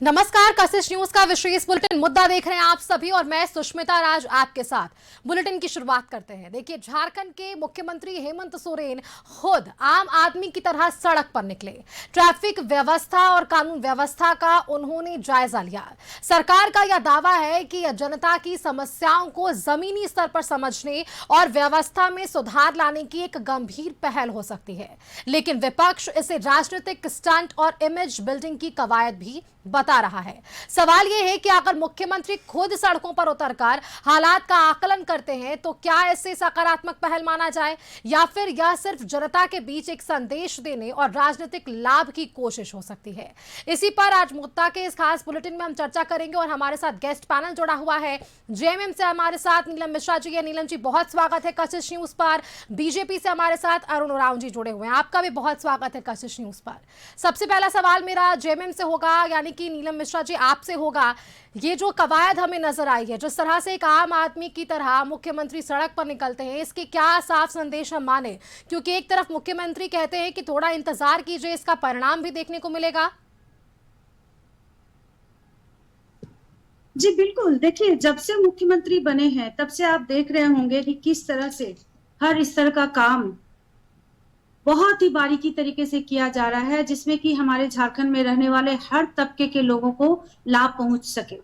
नमस्कार, कशिश न्यूज का विशेष बुलेटिन मुद्दा देख रहे हैं आप सभी और मैं सुष्मिता राज आपके साथ। बुलेटिन की शुरुआत करते हैं। देखिए, झारखंड के मुख्यमंत्री हेमंत सोरेन खुद आम आदमी की तरह सड़क पर निकले। ट्रैफिक व्यवस्था और कानून व्यवस्था का उन्होंने जायजा लिया। सरकार का यह दावा है कि जनता की समस्याओं को जमीनी स्तर पर समझने और व्यवस्था में सुधार लाने की एक गंभीर पहल हो सकती है, लेकिन विपक्ष इसे राजनीतिक स्टंट और इमेज बिल्डिंग की कवायद भी बता रहा है। सवाल यह है कि अगर मुख्यमंत्री खुद सड़कों पर उतरकर हालात का आकलन करते हैं तो क्या इसे सकारात्मक पहल माना जाए, या फिर यह सिर्फ जनता के बीच एक संदेश देने और राजनीतिक लाभ की कोशिश हो सकती है। इसी पर आज मुद्दा के इस खास बुलेटिन में हम चर्चा करेंगे और हमारे साथ गेस्ट पैनल जुड़ा हुआ है। जेएमएम से हमारे साथ नीलम मिश्रा जी है। नीलम जी, बहुत स्वागत है कशिश न्यूज पर। बीजेपी से हमारे साथ अरुण उरांव जी जुड़े हुए हैं, आपका भी बहुत स्वागत है कशिश न्यूज पर। सबसे पहला सवाल मेरा जेएमएम से होगा, यानी कि नीलम मिश्रा जी आपसे होगा। ये जो कवायद हमें नजर आई है, जिस तरह से एक आम आदमी की तरह मुख्यमंत्री सड़क पर निकलते हैं, इसके क्या साफ संदेश हम माने? क्योंकि एक तरफ मुख्यमंत्री कहते हैं कि थोड़ा इंतजार कीजिए, इसका परिणाम भी देखने को मिलेगा। जी बिल्कुल, देखिए जब से मुख्यमंत्री बने हैं तब से आप देख रहे होंगे कि किस तरह से हर स्तर का काम बहुत ही बारीकी तरीके से किया जा रहा है, जिसमें कि हमारे झारखंड में रहने वाले हर तबके के लोगों को लाभ पहुंच सके।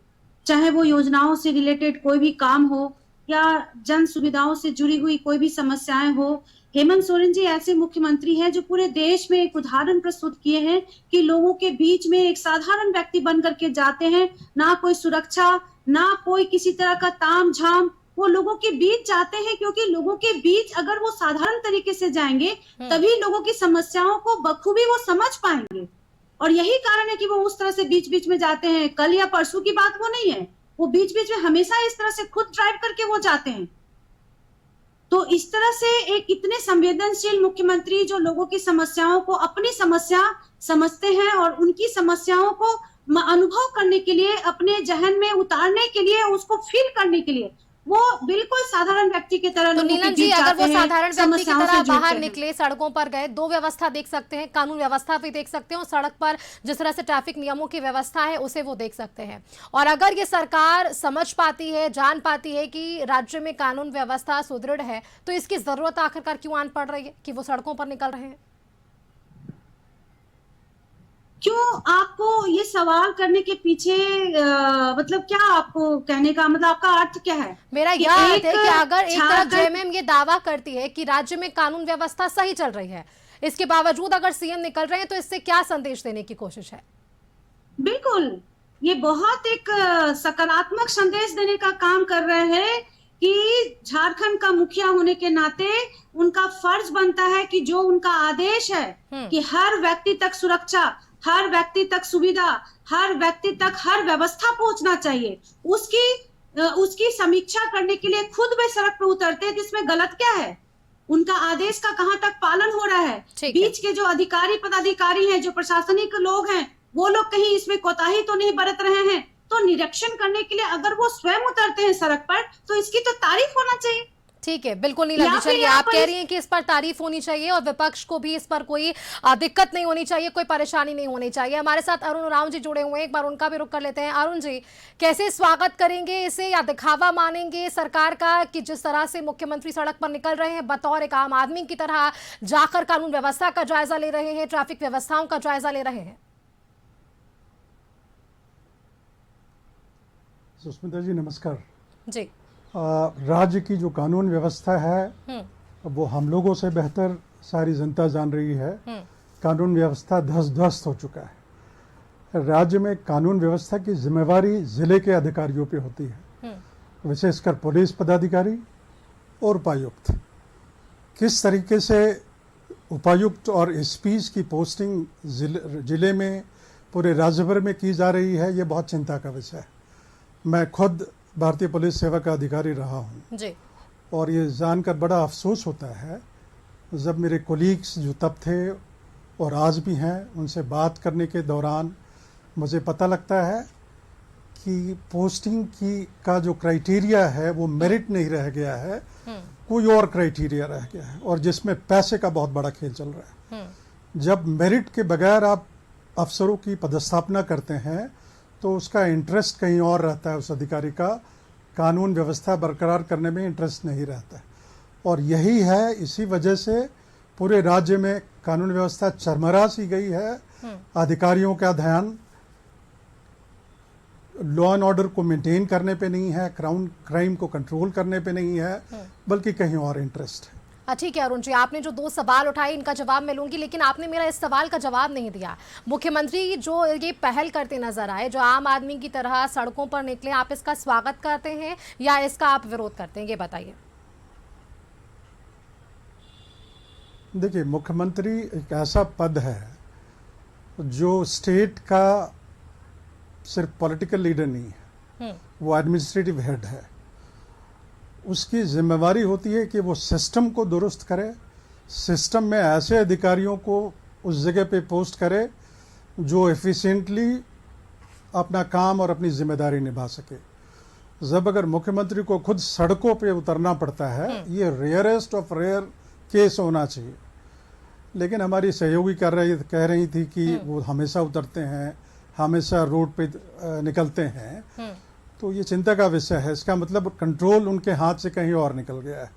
चाहे वो योजनाओं से रिलेटेड कोई भी काम हो या जन सुविधाओं से जुड़ी हुई कोई भी समस्याएं हो। हेमंत सोरेन जी ऐसे मुख्यमंत्री हैं जो पूरे देश में एक उदाहरण प्रस्तुत किए हैं कि लोगों के बीच में एक साधारण व्यक्ति बन करके जाते हैं, ना कोई सुरक्षा, ना कोई किसी तरह का ताम झाम, वो लोगों के बीच जाते हैं, क्योंकि लोगों के बीच अगर वो साधारण तरीके से जाएंगे तभी लोगों की समस्याओं को बखूबी वो समझ पाएंगे। और यही कारण है कि वो उस तरह से बीच बीच में जाते हैं। कल या परसों की बात वो नहीं है, वो बीच बीच में हमेशा इस तरह से खुद ड्राइव करके वो जाते हैं। तो इस तरह से एक इतने संवेदनशील मुख्यमंत्री जो लोगों की समस्याओं को अपनी समस्या समझते हैं और उनकी समस्याओं को अनुभव करने के लिए, अपने जहन में उतारने के लिए, उसको फील करने के लिए वो बिल्कुल साधारण व्यक्ति की तरह। तो नीलम जी, अगर वो साधारण व्यक्ति की तरह बाहर निकले, सड़कों पर गए, दो व्यवस्था देख सकते हैं, कानून व्यवस्था भी देख सकते हैं और सड़क पर जिस तरह से ट्रैफिक नियमों की व्यवस्था है उसे वो देख सकते हैं। और अगर ये सरकार समझ पाती है, जान पाती है कि राज्य में कानून व्यवस्था सुदृढ़ है, तो इसकी जरूरत आखिरकार क्यों आन पड़ रही है कि वो सड़कों पर निकल रहे हैं? क्यों? आपको ये सवाल करने के पीछे मतलब क्या, आपको कहने का मतलब आपका अर्थ क्या है? मेरा यह अर्थ है कि अगर एक तरफ जेएमएम ये दावा करती है कि राज्य में कानून व्यवस्था सही चल रही है, इसके बावजूद अगर सीएम निकल रहे हैं, तो इससे क्या संदेश देने की कोशिश है? बिल्कुल, ये बहुत एक सकारात्मक संदेश देने का काम कर रहे हैं कि झारखंड का मुखिया होने के नाते उनका फर्ज बनता है कि जो उनका आदेश है कि हर व्यक्ति तक सुरक्षा, हर व्यक्ति तक सुविधा, हर व्यक्ति तक हर व्यवस्था पहुंचना चाहिए, उसकी समीक्षा करने के लिए खुद वे सड़क पर उतरते हैं। जिसमें गलत क्या है? उनका आदेश का कहां तक पालन हो रहा है? बीच के जो अधिकारी पदाधिकारी हैं, जो प्रशासनिक लोग हैं, वो लोग कहीं इसमें कोताही तो नहीं बरत रहे हैं? तो निरीक्षण करने के लिए अगर वो स्वयं उतरते हैं सड़क पर तो इसकी तो तारीफ होना चाहिए। ठीक है, बिल्कुल नीलम जी, चलिए, आप कह रही हैं कि इस पर तारीफ होनी चाहिए और विपक्ष को भी इस पर कोई दिक्कत नहीं होनी चाहिए, कोई परेशानी नहीं होनी चाहिए। हमारे साथ अरुण उरांव जी जुड़े हुए हैं, एक बार उनका भी रुख कर लेते हैं। अरुण जी, कैसे स्वागत करेंगे इसे, या दिखावा मानेंगे सरकार का कि जिस तरह से मुख्यमंत्री सड़क पर निकल रहे हैं, बतौर एक आम आदमी की तरह जाकर कानून व्यवस्था का जायजा ले रहे हैं, ट्रैफिक व्यवस्थाओं का जायजा ले रहे हैं? सुष्मिता जी नमस्कार जी। राज्य की जो कानून व्यवस्था है वो हम लोगों से बेहतर सारी जनता जान रही है। कानून व्यवस्था धस ध्वस्त हो चुका है। राज्य में कानून व्यवस्था की जिम्मेवारी जिले के अधिकारियों पे होती है, विशेषकर पुलिस पदाधिकारी और उपायुक्त। किस तरीके से उपायुक्त और एसपीज की पोस्टिंग जिले में, पूरे राज्य भर में की जा रही है, ये बहुत चिंता का विषय है। मैं खुद भारतीय पुलिस सेवा का अधिकारी रहा हूँ जी। और ये जानकर बड़ा अफसोस होता है जब मेरे कोलीग्स जो तब थे और आज भी हैं, उनसे बात करने के दौरान मुझे पता लगता है कि पोस्टिंग का जो क्राइटेरिया है वो मेरिट नहीं रह गया है, कोई और क्राइटेरिया रह गया है, और जिसमें पैसे का बहुत बड़ा खेल चल रहा है। जब मेरिट के बगैर आप अफसरों की पदस्थापना करते हैं तो उसका इंटरेस्ट कहीं और रहता है, उस अधिकारी का कानून व्यवस्था बरकरार करने में इंटरेस्ट नहीं रहता है। और यही है, इसी वजह से पूरे राज्य में कानून व्यवस्था चरमरा सी गई है। अधिकारियों का ध्यान लॉ एंड ऑर्डर को मेंटेन करने पे नहीं है, क्राइम को कंट्रोल करने पे नहीं है, बल्कि कहीं और इंटरेस्ट है। ठीक है अरुण जी, आपने जो 2 सवाल उठाए इनका जवाब मैं लूंगी, लेकिन आपने मेरा इस सवाल का जवाब नहीं दिया। मुख्यमंत्री जो ये पहल करते नजर आए, जो आम आदमी की तरह सड़कों पर निकले, आप इसका स्वागत करते हैं या इसका आप विरोध करते हैं, ये बताइए। देखिए, मुख्यमंत्री एक ऐसा पद है जो स्टेट का सिर्फ पॉलिटिकल लीडर नहीं है, वो एडमिनिस्ट्रेटिव हेड है। उसकी जिम्मेवारी होती है कि वो सिस्टम को दुरुस्त करे, सिस्टम में ऐसे अधिकारियों को उस जगह पे पोस्ट करे जो एफिशिएंटली अपना काम और अपनी जिम्मेदारी निभा सके। जब अगर मुख्यमंत्री को खुद सड़कों पे उतरना पड़ता है, ये रेयरेस्ट ऑफ रेयर केस होना चाहिए। लेकिन हमारी सहयोगी कह रही थी कि वो हमेशा उतरते हैं, हमेशा रोड पे निकलते हैं, तो ये चिंता का विषय है। इसका मतलब कंट्रोल उनके हाथ से कहीं और निकल गया है।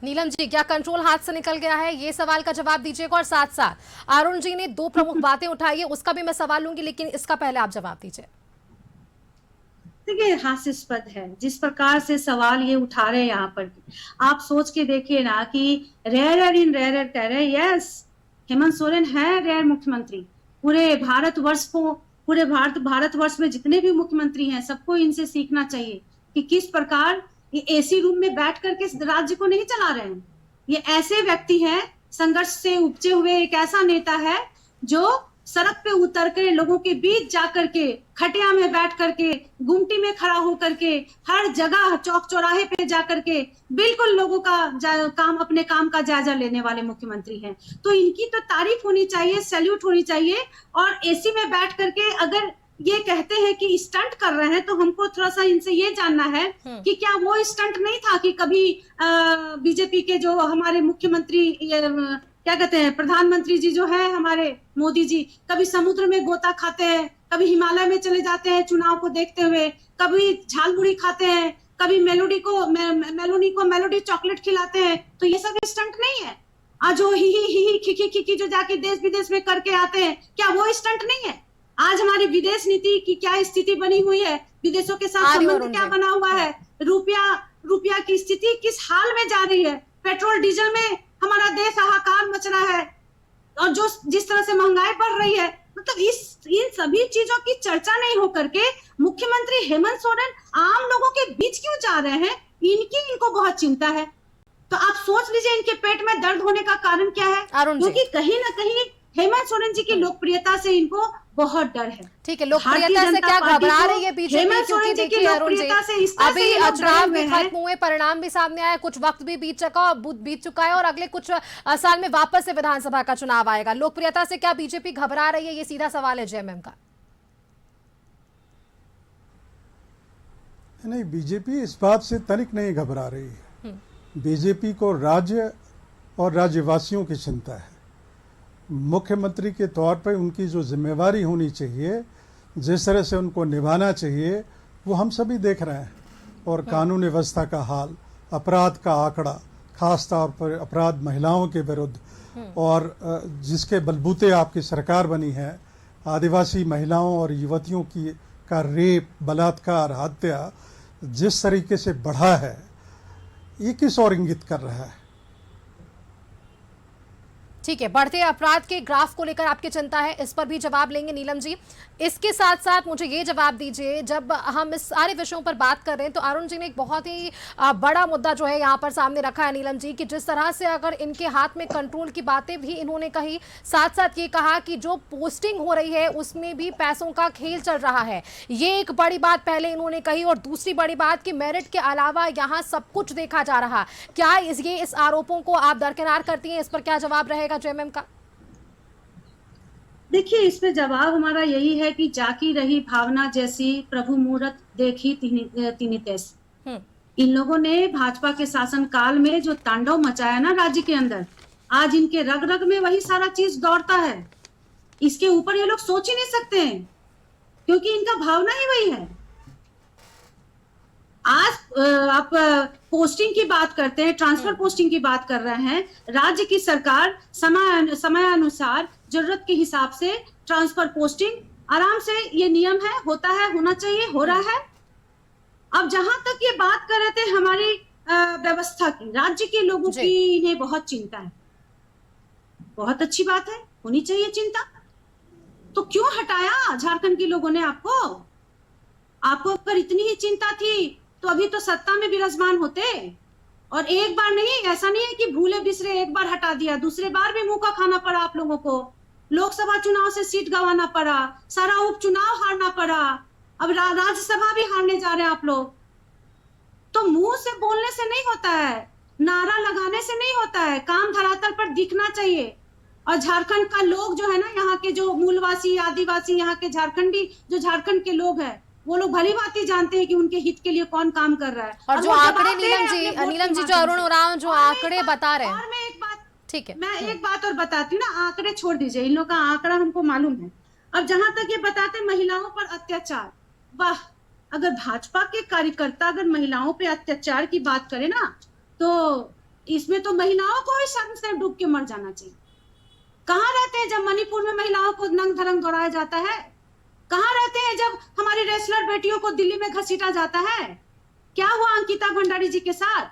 नीलम जी, क्या कंट्रोल हाथ से निकल गया है, ये सवाल का जवाब दीजिएगा। और साथ साथ अरुण जी ने 2 प्रमुख बातें उठाई है, उसका भी मैं सवाल लूंगी, लेकिन इसका पहले आप जवाब दीजिए। देखिए, हास्यास्पद है जिस प्रकार से सवाल ये उठा रहे हैं यहाँ पर। आप सोच के देखिए ना कि रेयर इन रेयर कह रहे हैं। यस, हेमंत सोरेन है रेयर मुख्यमंत्री। पूरे भारतवर्ष में जितने भी मुख्यमंत्री हैं, सबको इनसे सीखना चाहिए कि किस प्रकार ये एसी रूम में बैठ करके इस राज्य को नहीं चला रहे हैं। ये ऐसे व्यक्ति हैं, संघर्ष से उपजे हुए एक ऐसा नेता है जो सड़क पे उतर के लोगों के बीच जाकर के, खटिया में बैठ करके, गुमटी में खड़ा होकर के, हर जगह चौक चौराहे पे जाकर के बिल्कुल लोगों का अपने काम का जायजा लेने वाले मुख्यमंत्री हैं। तो इनकी तो तारीफ होनी चाहिए, सैल्यूट होनी चाहिए। और एसी में बैठ करके अगर ये कहते हैं कि स्टंट कर रहे हैं, तो हमको थोड़ा सा इनसे ये जानना है कि क्या वो स्टंट नहीं था कि कभी बीजेपी के जो हमारे मुख्यमंत्री क्या कहते हैं, प्रधानमंत्री जी जो है हमारे मोदी जी, कभी समुद्र में गोता खाते हैं, कभी हिमालय में चले जाते हैं चुनाव को देखते हुए, कभी झालमुड़ी खाते हैं, कभी मेलोडी को मेलोडी चॉकलेट खिलाते हैं। तो ये सब स्टंट नहीं है। आज जो ही खिखी जो जाके देश विदेश में करके आते हैं, क्या वो स्टंट नहीं है? आज हमारी विदेश नीति की क्या स्थिति बनी हुई है, विदेशों के साथ संबंध क्या बना हुआ है, रुपया की स्थिति किस हाल में जा रही है, पेट्रोल डीजल में हमारा देश हाहाकार मच रहा है, और जो जिस तरह से महंगाई बढ़ रही है, मतलब इन सभी चीजों की चर्चा नहीं हो करके मुख्यमंत्री हेमंत सोरेन आम लोगों के बीच क्यों जा रहे हैं? इनको बहुत चिंता है। तो आप सोच लीजिए इनके पेट में दर्द होने का कारण क्या है? क्योंकि कहीं ना कहीं हेमंत सोरेन जी की लोकप्रियता से इनको बहुत डर है। ठीक है, लोकप्रियता से क्या घबरा रही है बीजेपी? क्योंकि देखिए अरुण जी, अभी चुनाव भी खत्म हुए, परिणाम भी सामने आया, कुछ वक्त भी बीत चुका है और अगले कुछ साल में वापस से विधानसभा का चुनाव आएगा। लोकप्रियता से क्या बीजेपी घबरा रही है? ये सीधा सवाल है जेएमएम का। नहीं, बीजेपी इस बात से तनिक नहीं घबरा रही है। बीजेपी को राज्य और राज्यवासियों की चिंता है। मुख्यमंत्री के तौर पर उनकी जो जिम्मेवारी होनी चाहिए, जिस तरह से उनको निभाना चाहिए, वो हम सभी देख रहे हैं। और कानून व्यवस्था का हाल, अपराध का आंकड़ा, खास तौर पर अपराध महिलाओं के विरुद्ध, और जिसके बलबूते आपकी सरकार बनी है, आदिवासी महिलाओं और युवतियों का रेप, बलात्कार, हत्या जिस तरीके से बढ़ा है, ये किस ओर इंगित कर रहा है? ठीक है, बढ़ते अपराध के ग्राफ को लेकर आपकी चिंता है, इस पर भी जवाब लेंगे नीलम जी। इसके साथ साथ मुझे ये जवाब दीजिए, जब हम इस सारे विषयों पर बात कर रहे हैं तो अरुण जी ने एक बहुत ही बड़ा मुद्दा जो है यहाँ पर सामने रखा है नीलम जी, कि जिस तरह से अगर इनके हाथ में कंट्रोल की बातें भी इन्होंने कही, साथ साथ ये कहा कि जो पोस्टिंग हो रही है उसमें भी पैसों का खेल चल रहा है। ये एक बड़ी बात पहले इन्होंने कही, और दूसरी बड़ी बात कि मेरिट के अलावा यहाँ सब कुछ देखा जा रहा। क्या इस आरोपों को आप दरकिनार करती हैं? इस पर क्या जवाब रहेगा जेएमएम का? देखिए, इसमें जवाब हमारा यही है कि जाकी रही भावना जैसी प्रभु मूरत देखी तिनि तैस। इन लोगों ने भाजपा के शासन काल में जो तांडव मचाया ना राज्य के अंदर, आज इनके रग रग में वही सारा चीज दौड़ता है। इसके ऊपर ये लोग सोच ही नहीं सकते हैं। क्योंकि इनका भावना ही वही है। आज आप पोस्टिंग की बात करते हैं, ट्रांसफर पोस्टिंग की बात कर रहे हैं। राज्य की सरकार समय अनुसार जरूरत के हिसाब से ट्रांसफर पोस्टिंग आराम से, ये नियम है, होता है, होना चाहिए, हो रहा है। अब जहां तक ये बात कर रहे थे हमारी व्यवस्था की, राज्य के लोगों की इन्हें बहुत चिंता है। बहुत अच्छी बात है, होनी चाहिए चिंता। तो क्यों हटाया झारखंड के लोगों ने आपको? आपको अगर इतनी ही चिंता थी तो अभी तो सत्ता में विराजमान होते। और एक बार नहीं, ऐसा नहीं है कि भूले बिसरे एक बार हटा दिया, दूसरे बार भी मुंह का खाना पड़ा आप लोगों को। लोकसभा चुनाव से सीट गंवाना पड़ा, सारा उपचुनाव हारना पड़ा, अब राज्यसभा भी हारने जा रहे हैं आप लोग। तो मुंह से बोलने से नहीं होता है, नारा लगाने से नहीं होता है, काम धरातल पर दिखना चाहिए। और झारखंड का लोग जो है ना, यहाँ के जो मूलवासी आदिवासी, यहाँ के झारखंडी जो झारखंड के लोग हैं, वो लोग भली भांति जानते हैं कि उनके हित के लिए कौन काम कर रहा है। और जो आंकड़े नीलम जी जो अरुण उरांव जो आंकड़े बता रहे हैं, और मैं एक बात, ठीक है, मैं एक बात और बताती हूँ ना, आंकड़े छोड़ दीजिए, इन लोगों का आंकड़ा हमको मालूम है। अब जहां तक ये बताते महिलाओं पर अत्याचार, वाह, अगर भाजपा के कार्यकर्ता अगर महिलाओं पे अत्याचार की बात करें ना, तो इसमें तो महिलाओं को ही शर्म से डूब के मर जाना चाहिए। कहाँ रहते हैं जब मणिपुर में महिलाओं को नंग धरंग दौड़ाया जाता है? कहाँ रहते हैं जब हमारी रेसलर बेटियों को दिल्ली में घसीटा जाता है? क्या हुआ अंकिता भंडारी जी के साथ?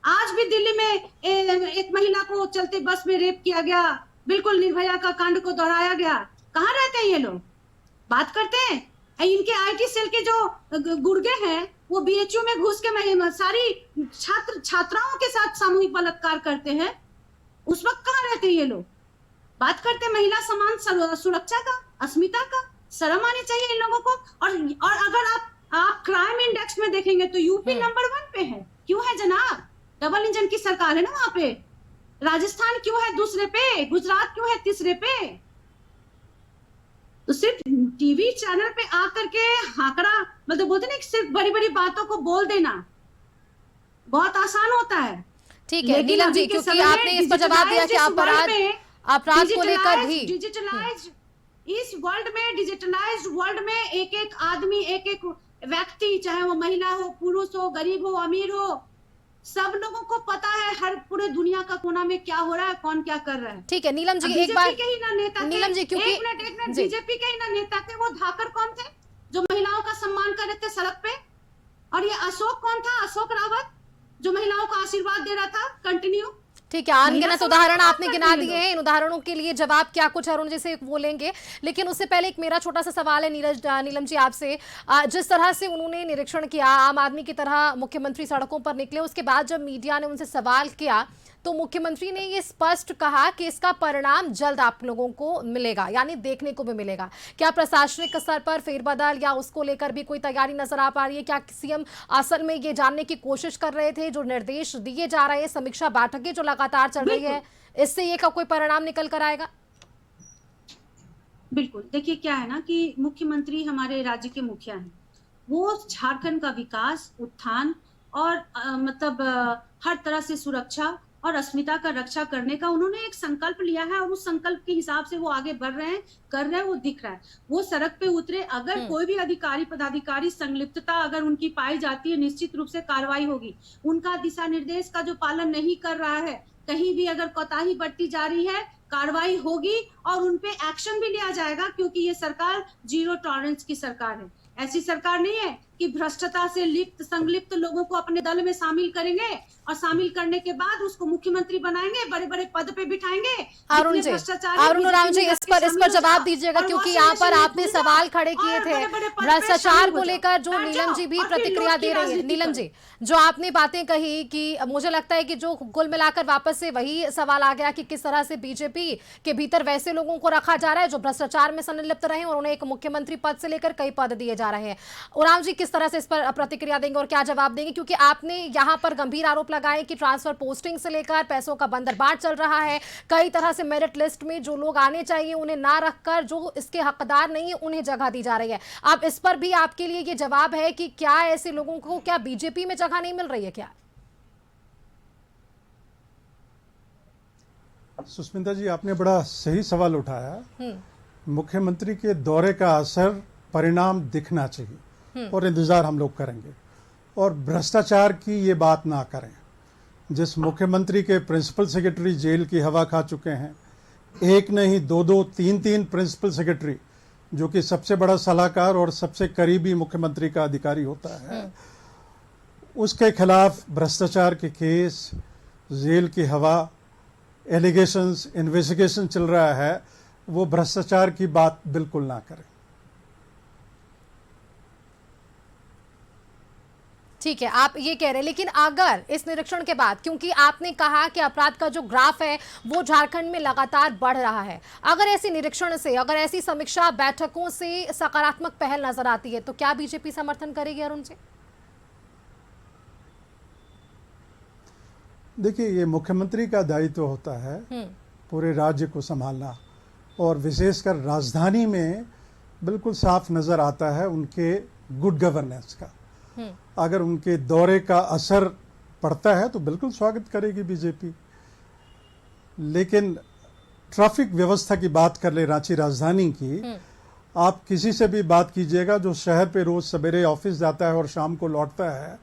आज भी दिल्ली में एक महिला को चलते बस में रेप किया गया, बिल्कुल निर्भया का कांड को दोहराया गया। कहाँ रहते हैं ये लोग? बात करते हैं। इनके आईटी सेल के जो गुर्गे हैं, वो बीएचयू में घुस के सारी छात्राओं के साथ सामूहिक बलात्कार करते हैं। उस वक्त कहाँ रहते हैं ये लोग? बात करते हैं महिला समान सुरक्षा का, अस्मिता का। शर्म आनी चाहिए इन लोगों को। और अगर आप क्राइम इंडेक्स में देखेंगे तो यूपी नंबर 1 पे है। क्यों है जनाब? डबल इंजन की सरकार है ना वहां पे। राजस्थान क्यों है दूसरे पे? गुजरात क्यों है तीसरे पे? तो सिर्फ टीवी चैनल पे आकर के आंकड़ा, मतलब बोलते ना, सिर्फ बड़ी बड़ी बातों को बोल देना बहुत आसान होता है। ठीक है नीलम जी, क्योंकि आपने इस पर जवाब दिया कि अपराध को लेकर भी डिजिटलाइज्ड इस वर्ल्ड में, डिजिटलाइज्ड वर्ल्ड में एक एक आदमी, एक एक व्यक्ति, चाहे वो महिला हो, पुरुष हो, गरीब हो, अमीर हो, सब लोगों को पता है हर पूरे दुनिया का कोना में क्या हो रहा है, कौन क्या कर रहा है। ठीक है नीलम जी, एक बार नीलम जी, क्योंकि एक मिनट, बीजेपी के ही ना नेता थे, वो धाकर कौन थे जो महिलाओं का सम्मान कर रहे थे सड़क पे? और ये अशोक कौन था? अशोक रावत, जो महिलाओं को आशीर्वाद दे रहा था कंटिन्यू। ठीक है, अनगिनत उदाहरण आपने गिना दिए हैं। इन उदाहरणों के लिए जवाब क्या कुछ अरुण जी से वो लेंगे, लेकिन उससे पहले एक मेरा छोटा सा सवाल है नीलम जी आपसे। जिस तरह से उन्होंने निरीक्षण किया, आम आदमी की तरह मुख्यमंत्री सड़कों पर निकले, उसके बाद जब मीडिया ने उनसे सवाल किया तो मुख्यमंत्री ने ये स्पष्ट कहा कि इसका परिणाम जल्द आप लोगों को मिलेगा, यानी देखने को भी मिलेगा। क्या प्रशासनिक स्तर पर फेरबदल या उसको लेकर भी कोई तैयारी नजर आ पा रही है? क्या सीएम असल में ये जानने की कोशिश कर रहे थे, जो निर्देश दिए जा रहे हैं, समीक्षा बैठकें जो लगातार चल रही है, इससे ये का कोई परिणाम निकल कर आएगा? बिल्कुल, देखिए क्या है ना कि मुख्यमंत्री हमारे राज्य के मुखिया हैं। वो झारखंड का विकास, उत्थान और हर तरह से सुरक्षा और अस्मिता का रक्षा करने का उन्होंने एक संकल्प लिया है, और उस संकल्प के हिसाब से वो आगे बढ़ रहे हैं, कर रहे हैं, वो दिख रहा है। वो सड़क पे उतरे, अगर कोई भी अधिकारी पदाधिकारी संलिप्तता अगर उनकी पाई जाती है, निश्चित रूप से कार्रवाई होगी। उनका दिशा निर्देश का जो पालन नहीं कर रहा है, कहीं भी अगर कोताही बरती जा रही है, कार्रवाई होगी और उनपे एक्शन भी लिया जाएगा, क्योंकि ये सरकार जीरो टॉलरेंस की सरकार है। ऐसी सरकार नहीं है कि भ्रष्टता से संलिप्त लोगों को अपने दल में शामिल करेंगे और शामिल करने के बाद उसको मुख्यमंत्री बनाएंगे, बड़े बड़े पद पे बिठाएंगे। अरुण जी, इस पर जवाब दीजिएगा, क्योंकि यहाँ पर आपने सवाल खड़े किए थे भ्रष्टाचार को लेकर, जो नीलम जी भी प्रतिक्रिया दे रही है। नीलम जी, जो आपने बातें कही कि मुझे लगता है कि जो कुल मिलाकर वापस से वही सवाल आ गया कि किस तरह से बीजेपी के भीतर वैसे लोगों को रखा जा रहा है जो भ्रष्टाचार में संलिप्त रहे और उन्हें एक मुख्यमंत्री पद से लेकर कई पद दिए जा रहे हैं। उरांव जी किस तरह से इस पर प्रतिक्रिया देंगे और क्या जवाब देंगे, क्योंकि आपने यहाँ पर गंभीर आरोप लगाए कि ट्रांसफर पोस्टिंग से लेकर पैसों का बंदरबाट चल रहा है, कई तरह से मेरिट लिस्ट में जो लोग आने चाहिए उन्हें ना रखकर जो इसके हकदार नहीं है उन्हें जगह दी जा रही है। अब इस पर भी आपके लिए ये जवाब है कि क्या ऐसे लोगों को क्या बीजेपी में जगह नहीं मिल रही है क्या? सुष्मिता जी, आपने बड़ा सही सवाल उठाया। मुख्यमंत्री के दौरे का असर परिणाम दिखना चाहिए और इंतज़ार हम लोग करेंगे। और भ्रष्टाचार की ये बात ना करें। जिस मुख्यमंत्री के प्रिंसिपल सेक्रेटरी जेल की हवा खा चुके हैं, एक नहीं दो दो तीन तीन प्रिंसिपल सेक्रेटरी, जो कि सबसे बड़ा सलाहकार और सबसे करीबी मुख्यमंत्री का अधिकारी होता है, उसके खिलाफ भ्रष्टाचार के केस, जेल की हवा, एलिगेशंस, इन्वेस्टिगेशन चल रहा है, वो भ्रष्टाचार की बात बिल्कुल ना करें। ठीक है, आप ये कह रहे हैं, लेकिन अगर इस निरीक्षण के बाद, क्योंकि आपने कहा कि अपराध का जो ग्राफ है वो झारखंड में लगातार बढ़ रहा है, अगर ऐसी निरीक्षण से, अगर ऐसी समीक्षा बैठकों से सकारात्मक पहल नजर आती है तो क्या बीजेपी समर्थन करेगी अरुण जी? देखिए, ये मुख्यमंत्री का दायित्व होता है पूरे राज्य को संभालना, और विशेषकर राजधानी में बिल्कुल साफ नजर आता है उनके गुड गवर्नेंस का। अगर उनके दौरे का असर पड़ता है तो बिल्कुल स्वागत करेगी बीजेपी। लेकिन ट्रैफिक व्यवस्था की बात कर ले, रांची राजधानी की, आप किसी से भी बात कीजिएगा जो शहर पे रोज सवेरे ऑफिस जाता है और शाम को लौटता है,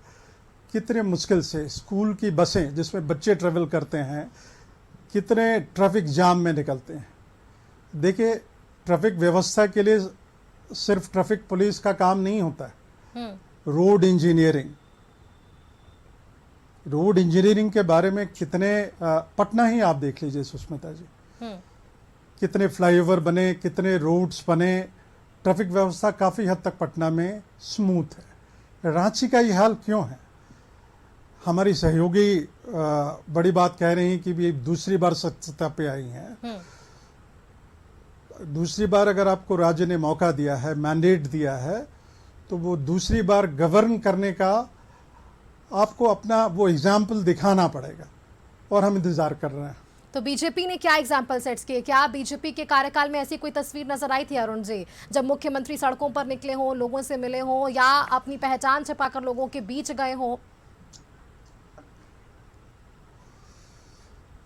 कितने मुश्किल से स्कूल की बसें जिसमें बच्चे ट्रेवल करते हैं, कितने ट्रैफिक जाम में निकलते हैं। देखिए, ट्रैफिक व्यवस्था के लिए सिर्फ ट्रैफिक पुलिस का काम नहीं होता है, रोड इंजीनियरिंग के बारे में कितने, पटना ही आप देख लीजिए सुष्मिता जी, कितने फ्लाईओवर बने, कितने रोड्स बने, ट्रैफिक व्यवस्था काफ़ी हद तक पटना में स्मूथ है। रांची का ये हाल क्यों है? हमारी सहयोगी बड़ी बात कह रही हैं कि भी दूसरी बार सत्ता पे आई हैं। दूसरी बार अगर आपको राज्य ने मौका दिया है, मैंडेट दिया है, तो वो दूसरी बार गवर्न करने का आपको अपना वो एग्जाम्पल दिखाना पड़ेगा, और हम इंतजार कर रहे हैं। तो बीजेपी ने क्या एग्जाम्पल सेट्स किए? क्या बीजेपी के कार्यकाल में ऐसी कोई तस्वीर नजर आई थी अरुण जी, जब मुख्यमंत्री सड़कों पर निकले हों, लोगों से मिले हों, या अपनी पहचान छिपाकर लोगों के बीच गए हों?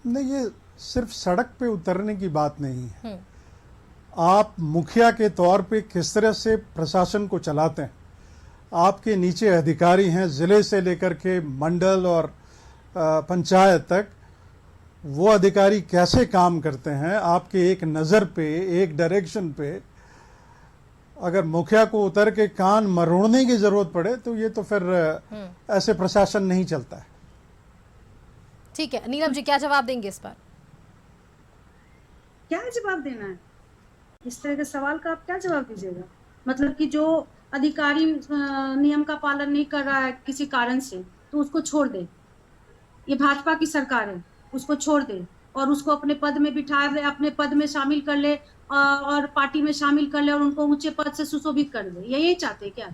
नहीं, ये सिर्फ सड़क पे उतरने की बात नहीं है। आप मुखिया के तौर पे किस तरह से प्रशासन को चलाते हैं, आपके नीचे अधिकारी हैं, जिले से लेकर के मंडल और पंचायत तक, वो अधिकारी कैसे काम करते हैं, आपके एक नज़र पे, एक डायरेक्शन पे अगर मुखिया को उतर के कान मरोड़ने की जरूरत पड़े तो ये तो फिर ऐसे प्रशासन नहीं चलता है। ठीक है, नीलम जी क्या जवाब देंगे इस पर? क्या जवाब देना है इस तरह के सवाल का? आप क्या जवाब दीजिएगा? मतलब कि जो अधिकारी नियम का पालन नहीं कर रहा है किसी कारण से, तो उसको छोड़ दे। ये भाजपा की सरकार है, उसको छोड़ दे और उसको अपने पद में बिठा ले, अपने पद में शामिल कर ले और पार्टी में शामिल कर ले और उनको ऊंचे पद से सुशोभित कर ले। यही चाहते क्या?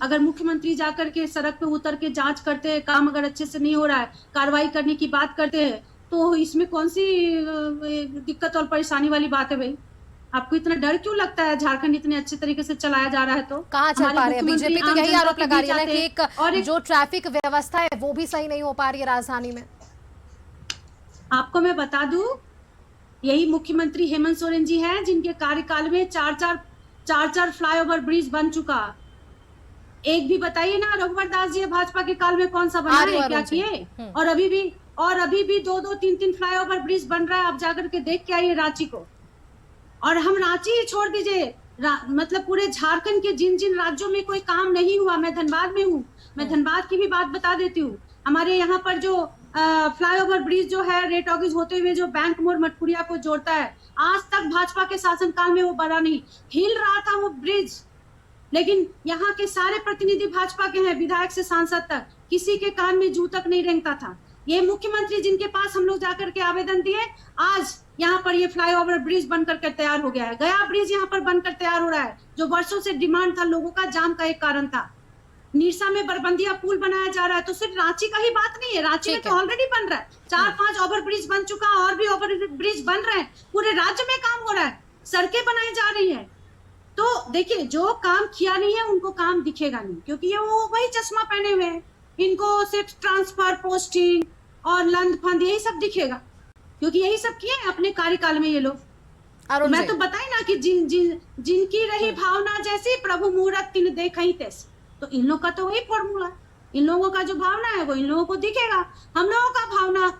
अगर मुख्यमंत्री जाकर के सड़क पे उतर के जांच करते हैं, काम अगर अच्छे से नहीं हो रहा है, कार्रवाई करने की बात करते हैं, तो इसमें कौन सी दिक्कत और परेशानी वाली बात है भाई? आपको इतना डर क्यों लगता है? झारखंड इतने अच्छे तरीके से चलाया जा रहा है तो कहाँ चल पा रहे हैं? बीजेपी तो यही आरोप लगा रही है ना कि एक जो ट्रैफिक व्यवस्था है वो भी सही नहीं हो पा रही है राजधानी में। आपको मैं बता दूं, यही मुख्यमंत्री हेमंत सोरेन जी हैं जिनके कार्यकाल में चार फ्लाईओवर ब्रिज बन चुका। एक भी बताइए ना, रघुवर दास जी भाजपा के काल में कौन सा बना है, क्या किए? और अभी भी दो तीन फ्लाईओवर ब्रिज बन रहा है। आप जाकर के देख के आइए रांची को। और हम रांची ही छोड़ दीजिए, मतलब पूरे झारखंड के जिन राज्यों में कोई काम नहीं हुआ, मैं धनबाद में हूँ, मैं धनबाद की भी बात बता देती हूँ। हमारे यहाँ पर जो फ्लाईओवर ब्रिज जो है रेट ऑगिज होते हुए जो बैंक मोड़ मटकुरिया को जोड़ता है, आज तक भाजपा के शासनकाल में वो बना नहीं। हिल रहा था वो ब्रिज, लेकिन यहाँ के सारे प्रतिनिधि भाजपा के हैं, विधायक से सांसद तक, किसी के कान में जू तक नहीं रेंगता था। ये मुख्यमंत्री जिनके पास हम लोग जाकर के आवेदन दिए, आज यहाँ पर ये फ्लाईओवर ब्रिज बनकर के तैयार हो गया है। गया ब्रिज यहाँ पर बनकर तैयार हो रहा है, जो वर्षों से डिमांड था लोगों का, जाम का एक कारण था। निरसा में बरबंदिया पुल बनाया जा रहा है, तो सिर्फ रांची का ही बात नहीं है, रांची में तो ऑलरेडी बन रहा है। 4-5 ओवर ब्रिज बन चुका, और भी ओवर ब्रिज बन रहे हैं। पूरे राज्य में काम हो रहा है, सड़कें बनाई जा रही है। तो देखिए, जो काम किया नहीं है उनको काम दिखेगा नहीं, क्योंकि ये वो वही चश्मा पहने हुए हैं। इनको सिर्फ ट्रांसफर, पोस्टिंग और लंद फंद यही सब दिखेगा, क्योंकि यही सब किए हैं अपने कार्यकाल में ये लोग। अरुण मैं जी। तो बताई ना कि जिनकी रही भावना जैसी प्रभु मूरत तिन देखई तैसी, तो इन लोगों का तो वही फॉर्मूला, इन लोगों का जो भावना है वो इन लोगों को दिखेगा। हम लोगों का भावना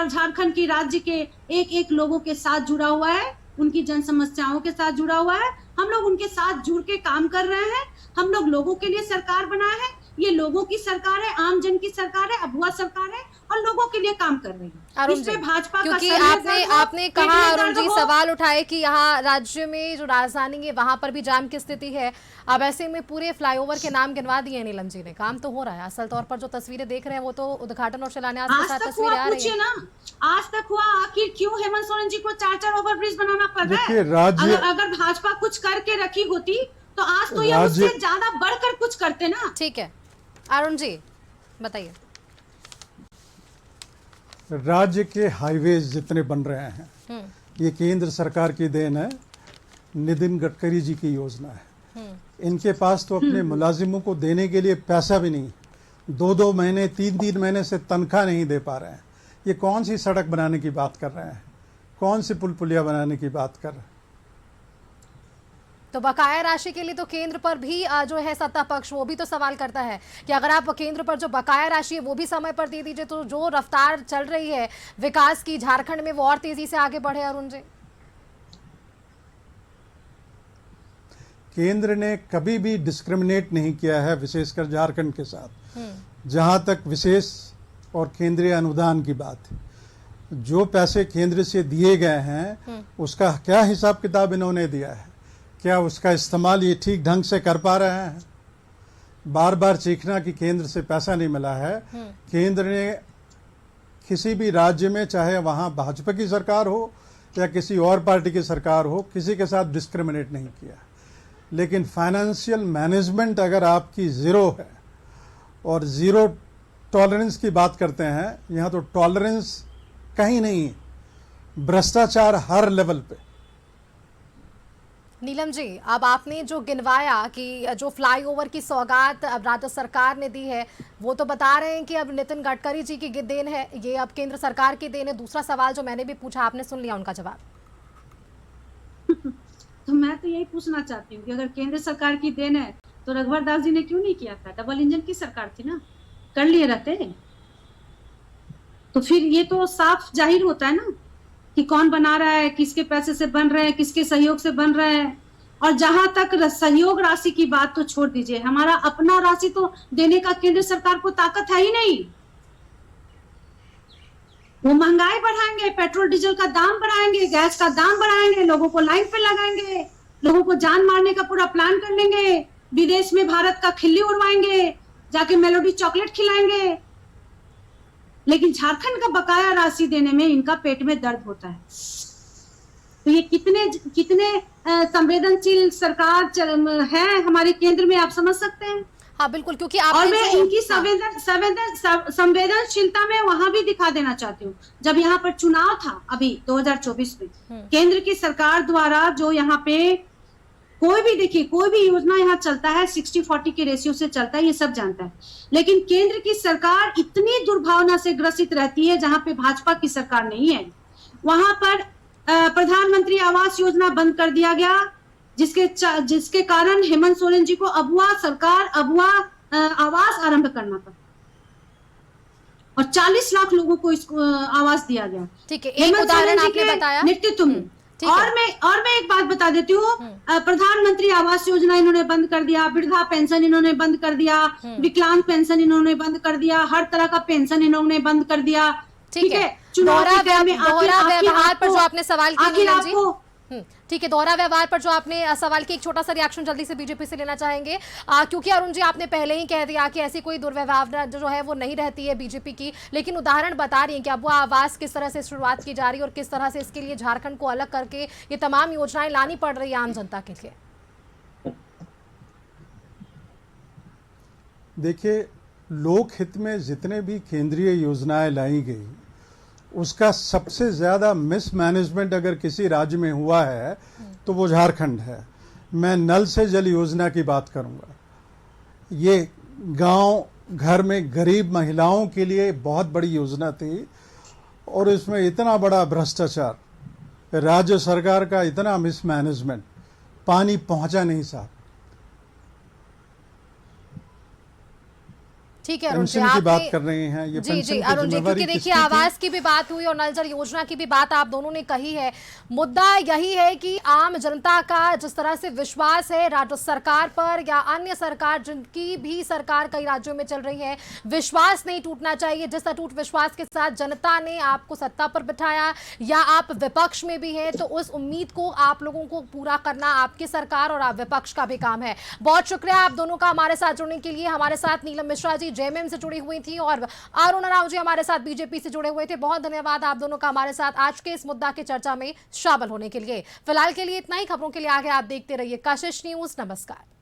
झारखंड की राज्य के एक एक लोगों के साथ जुड़ा हुआ है, उनकी जन समस्याओं के साथ जुड़ा हुआ है। हम लोग उनके साथ जुड़ के काम कर रहे हैं। हम लोग लोगों के लिए सरकार बनाए हैं, ये लोगों की सरकार है, आम जन की सरकार है, अबुआ सरकार है और लोगों के लिए काम कर रही है। अरुण जी, इसमें भाजपा का क्योंकि सर में दर्द हो, आपने पेट कहा में अरुण दर्द जी, हो, सवाल उठाए कि यहाँ राज्य में जो राजधानी है वहां पर भी जाम की स्थिति है। अब ऐसे में पूरे फ्लाईओवर के नाम गिनवा दिए नीलम जी ने, काम तो हो रहा है। असल तौर पर जो तस्वीरें देख रहे हैं वो तो उद्घाटन और शिलान्यास के आज साथ तक तस्वीरें हुआ, आ रही पूछिए है। ना, आज तक हुआ। आखिर क्यों हेमंत सोरेन जी को 4-4 ओवरब्रिज बनाना पड़ रहा देखिए, है? राज्य अगर भाजपा कुछ करके रखी होती तो आज तो ये राज्य उससे ज्यादा बढ़कर कुछ करते ना। ठीक है अरुण जी, बताइए। राज्य के हाईवेज जितने बन रहे हैं ये केंद्र सरकार की देन है, नितिन गडकरी जी की योजना है। इनके पास तो अपने मुलाजिमों को देने के लिए पैसा भी नहीं, 2-2 महीने 3-3 महीने से तनख्वाह नहीं दे पा रहे हैं। ये कौन सी सड़क बनाने की बात कर रहे हैं, कौन सी पुल पुलिया बनाने की बात कर रहे हैं? तो बकाया राशि के लिए तो केंद्र पर भी जो है सत्ता पक्ष वो भी तो सवाल करता है कि अगर आप केंद्र पर जो बकाया राशि है वो भी समय पर दे दीजिए तो जो रफ्तार चल रही है विकास की झारखंड में वो और तेजी से आगे बढ़े। अरुण जी, केंद्र ने कभी भी डिस्क्रिमिनेट नहीं किया है, विशेषकर झारखंड के साथ। जहां तक विशेष और केंद्रीय अनुदान की बात है, जो पैसे केंद्र से दिए गए हैं उसका क्या हिसाब किताब इन्होंने दिया है? क्या उसका इस्तेमाल ये ठीक ढंग से कर पा रहे हैं? बार बार चीखना कि केंद्र से पैसा नहीं मिला है। केंद्र ने किसी भी राज्य में, चाहे वहाँ भाजपा की सरकार हो या किसी और पार्टी की सरकार हो, किसी के साथ डिस्क्रिमिनेट नहीं किया। लेकिन फाइनेंशियल मैनेजमेंट अगर आपकी ज़ीरो है और ज़ीरो टॉलरेंस की बात करते हैं, यहाँ तो टॉलरेंस कहीं नहीं है, भ्रष्टाचार हर लेवल पे। नीलम जी, अब आपने जो गिनवाया कि जो फ्लाईओवर की सौगात अब राज्य सरकार ने दी है वो तो बता रहे हैं कि अब नितिन गडकरी जी की देन है, ये अब केंद्र सरकार की देन है। दूसरा सवाल जो मैंने भी पूछा आपने सुन लिया उनका जवाब। तो मैं तो यही पूछना चाहती हूँ कि अगर केंद्र सरकार की देन है तो रघुवर दास जी ने क्यों नहीं किया था? डबल इंजन की सरकार थी ना, कर लिए रहते। तो फिर ये तो साफ जाहिर होता है ना कि कौन बना रहा है, किसके पैसे से बन रहे हैं, किसके सहयोग से बन रहे हैं। और जहां तक सहयोग राशि की बात तो छोड़ दीजिए, हमारा अपना राशि तो देने का केंद्र सरकार को ताकत है ही नहीं। वो महंगाई बढ़ाएंगे, पेट्रोल डीजल का दाम बढ़ाएंगे, गैस का दाम बढ़ाएंगे, लोगों को लाइन पे लगाएंगे, लोगों को जान मारने का पूरा प्लान कर लेंगे, विदेश में भारत का खिल्ली उड़वाएंगे, जाके मेलोडी चॉकलेट खिलाएंगे। लेकिन झारखंड का बकाया राशि देने में इनका पेट में दर्द होता है। तो ये कितने संवेदनशील सरकार है हमारे केंद्र में, आप समझ सकते हैं। हाँ बिल्कुल, क्योंकि और मैं इनकी हाँ। संवेदनशीलता में वहां भी दिखा देना चाहती हूँ। जब यहाँ पर चुनाव था अभी 2024 में, केंद्र की सरकार द्वारा जो यहाँ पे कोई भी, देखिए कोई भी योजना यहाँ चलता है 60-40 के रेशियो से चलता है, ये सब जानता है। लेकिन केंद्र की सरकार इतनी दुर्भावना से ग्रसित रहती है जहां पे भाजपा की सरकार नहीं है। वहां पर प्रधानमंत्री आवास योजना बंद कर दिया गया, जिसके कारण हेमंत सोरेन जी को अबुआ आवास आरंभ करना पड़ा और 40 लाख लोगों को इसको आवास दिया गया। ठीक है, एक उदाहरण आपने बताया नेतृत्व में। और मैं एक बात बता देती हूँ, प्रधानमंत्री आवास योजना इन्होंने बंद कर दिया, वृद्धा पेंशन इन्होंने बंद कर दिया, विकलांग पेंशन इन्होंने बंद कर दिया, हर तरह का पेंशन इन्होंने बंद कर दिया। ठीक है, दोहरा व्यवहार पर जो आपने सवाल किया जी, ठीक है, दोहरा व्यवहार पर जो आपने सवाल की, एक छोटा सा रिएक्शन जल्दी से बीजेपी से लेना चाहेंगे, क्योंकि अरुण जी आपने पहले ही कह दिया कि ऐसी कोई दुर्व्यवहार जो है वो नहीं रहती है बीजेपी की, लेकिन उदाहरण बता रही है कि अब वो आवास किस तरह से शुरुआत की जा रही है और किस तरह से इसके लिए झारखंड को अलग करके ये तमाम योजनाएं लानी पड़ रही है आम जनता के लिए। देखिए, लोक हित में जितने भी केंद्रीय योजनाएं लाई गई उसका सबसे ज़्यादा मिसमैनेजमेंट अगर किसी राज्य में हुआ है तो वो झारखंड है। मैं नल से जल योजना की बात करूंगा। ये गांव घर में गरीब महिलाओं के लिए बहुत बड़ी योजना थी और इसमें इतना बड़ा भ्रष्टाचार राज्य सरकार का इतना मिसमैनेजमेंट, पानी पहुंचा नहीं साहब। ठीक है अरुण जी, पेंशन की बात कर रहे हैं, ये जी पेंशन जी की अरुण जी, जिम्मेवारी क्योंकि देखिए किसकी थी? आवास की भी बात हुई और नल जल योजना की भी बात आप दोनों ने कही है। मुद्दा यही है कि आम जनता का जिस तरह से विश्वास है राज्य सरकार पर या अन्य सरकार, जिनकी भी सरकार कई राज्यों में चल रही है, विश्वास नहीं टूटना चाहिए। जिस अटूट विश्वास के साथ जनता ने आपको सत्ता पर बिठाया या आप विपक्ष में भी हैं, तो उस उम्मीद को आप लोगों को पूरा करना आपकी सरकार और आप विपक्ष का भी काम है। बहुत शुक्रिया आप दोनों का हमारे साथ जुड़ने के लिए। हमारे साथ नीलम मिश्रा जी जेएमएम से जुड़ी हुई थी और अरुण राव जी हमारे साथ बीजेपी से जुड़े हुए थे। बहुत धन्यवाद आप दोनों का हमारे साथ आज के इस मुद्दा की चर्चा में शामिल होने के लिए। फिलहाल के लिए इतना ही। खबरों के लिए आगे आप देखते रहिए कशिश न्यूज। नमस्कार।